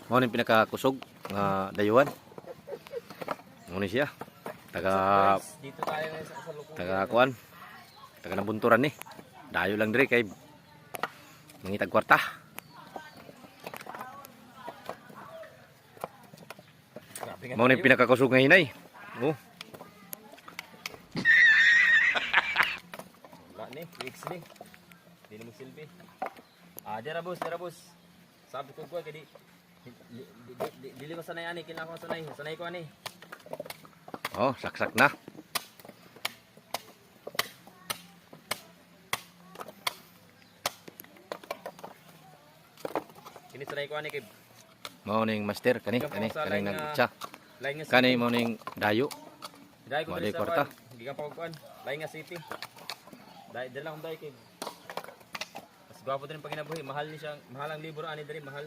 Mao ni pinakakusog nga dayuhan. Mao ni siya. Dito tayo ngayon sa Kasalukuyan. Taga kuan. Taga nabunturan ni. Dayo lang diri kay mangitag kwarta. Mao ni pinakakusog nga hinay. Oh. Wala ni, weeks ni. Hindi na magsilbi. Dira boss. Sabi ko kay dili ko sanay ani, kinako sanay. Sanay ko ani. Oh, saksak na. Kini sanay ko ani kay Mao ning master kani Lain nagtsa. lain nga Kani mao ning dayo. dai ko Mali diri sa kwarta. kwan. Gikan pa ko kuan. Lain nga city. Dai dala akong dai kay mas gwapo din pag kinabuhi. Mahal ni siya, mahal ang libro ani diri, mahal.